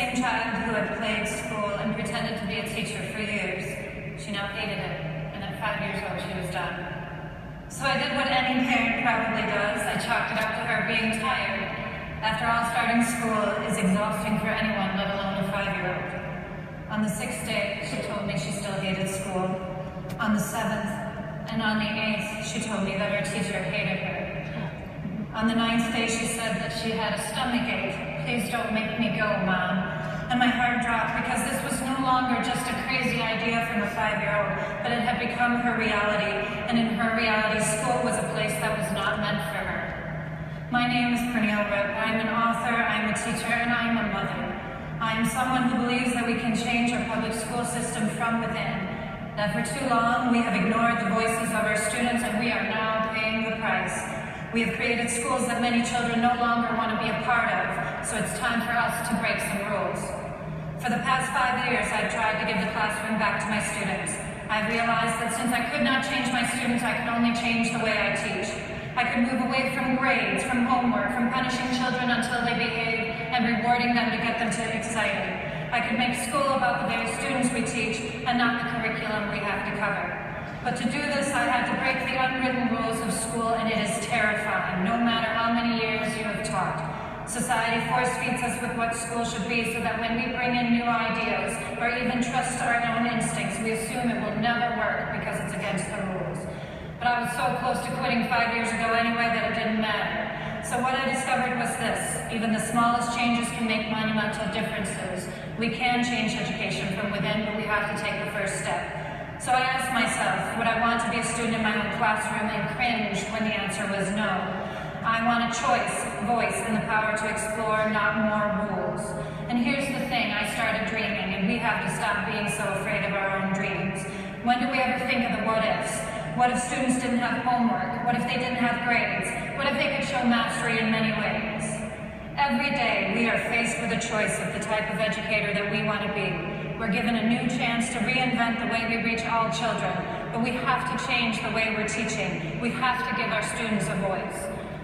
same child who had played school and pretended to be a teacher for years. She now hated it, and at 5 years old she was done. So I did what any parent probably does. I chalked it up to her being tired. After all, starting school is exhausting for anyone, let alone a 5-year-old. On the 6th day, she told me she still hated school. On the 7th, and on the 8th, she told me that her teacher hated her. On the 9th day, she said that she had a stomach ache. Please don't make me go, Mom. And my heart dropped because this was no longer just a crazy idea from a 5-year-old, but it had become her reality, and in her reality, school was a place that was not meant for her. My name is Pernille Ripp. I'm an author, I'm a teacher, and I'm a mother. I am someone who believes that we can change our public school system from within. That for too long, we have ignored the voices of our students, and we are now paying the price. We have created schools that many children no longer want to be a part of, so it's time for us to break some rules. For the past 5 years, I've tried to give the classroom back to my students. I've realized that since I could not change my students, I could only change the way I teach. I could move away from grades, from homework, from punishing children until they behave, and rewarding them to get them to excited. I could make school about the very students we teach, and not the curriculum we have to cover. But to do this, I had to break the unwritten rules of school, and it is terrifying, no matter how many years you have taught. Society force-feeds us with what school should be so that when we bring in new ideas, or even trust our own instincts, we assume it will never work because it's against the rules. But I was so close to quitting 5 years ago anyway that it didn't matter. So what I discovered was this: even the smallest changes can make monumental differences. We can change education from within, but we have to take the first step. So I asked myself, would I want to be a student in my own classroom, and cringed when the answer was no. I want a choice, voice, and the power to explore, not more rules. And here's the thing, I started dreaming, and we have to stop being so afraid of our own dreams. When do we ever think of the what-ifs? What if students didn't have homework? What if they didn't have grades? What if they could show mastery in many ways? Every day, we are faced with a choice of the type of educator that we want to be. We're given a new chance to reinvent the way we reach all children, but we have to change the way we're teaching. We have to give our students a voice.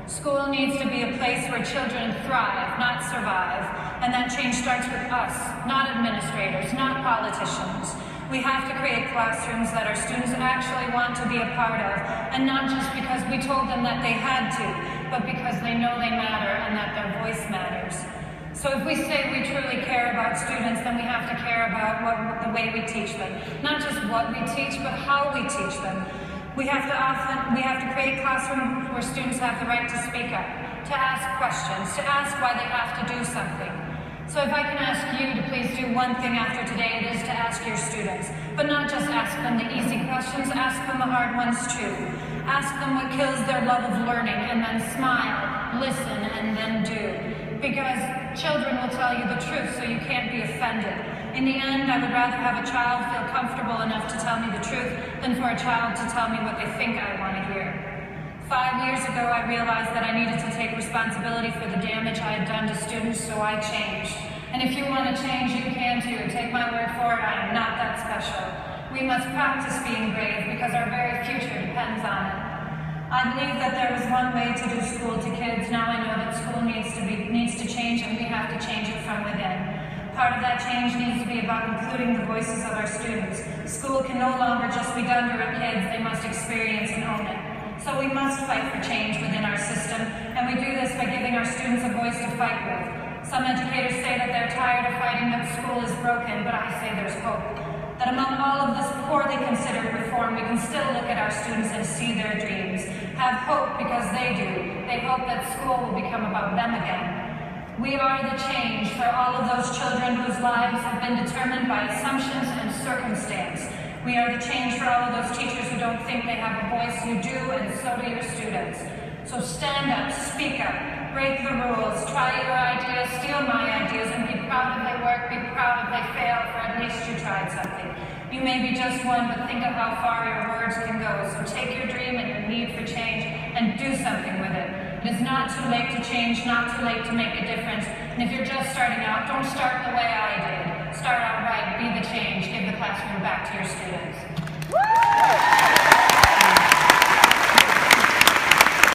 School needs to be a place where children thrive, not survive, and that change starts with us, not administrators, not politicians. We have to create classrooms that our students actually want to be a part of, and not just because we told them that they had to, but because they know they matter and that their voice matters. So if we say we truly care about students, then we have to care about the way we teach them. Not just what we teach, but how we teach them. We have to create classrooms where students have the right to speak up, to ask questions, to ask why they have to do something. So if I can ask you to please do one thing after today, it is to ask your students. But not just ask them the easy questions, ask them the hard ones too. Ask them what kills their love of learning, and then smile, listen, and then do. Because children will tell you the truth, so you can't be offended. In the end, I would rather have a child feel comfortable enough to tell me the truth than for a child to tell me what they think I want to hear. 5 years ago, I realized that I needed to take responsibility for the damage I had done to students, so I changed. And if you want to change, you can too. Take my word for it, I am not that special. We must practice being brave because our very future depends on it. I believe that there was one way to do school to kids. Now I know that school needs to change, and we have to change it from within. Part of that change needs to be about including the voices of our students. School can no longer just be done to our kids, they must experience and own it. So we must fight for change within our system, and we do this by giving our students a voice to fight with. Some educators say that they're tired of fighting that school is broken, but I say there's hope. That among all of this poorly considered reform, we can still look at our students and see their dreams. Have hope because they do. They hope that school will become about them again. We are the change for all of those children whose lives have been determined by assumptions and circumstance. We are the change for all of those teachers who don't think they have a voice. You do, and so do your students. So stand up, speak up, break the rules, try your ideas, steal my ideas, and be proud if they work, be proud if they fail, for at least you tried something. You may be just one, but think of how far your words can go. So take your dream and your need for change and do something with it. It is not too late to change, not too late to make a difference. And if you're just starting out, don't start the way I did. Start out right, be the change, give the classroom back to your students.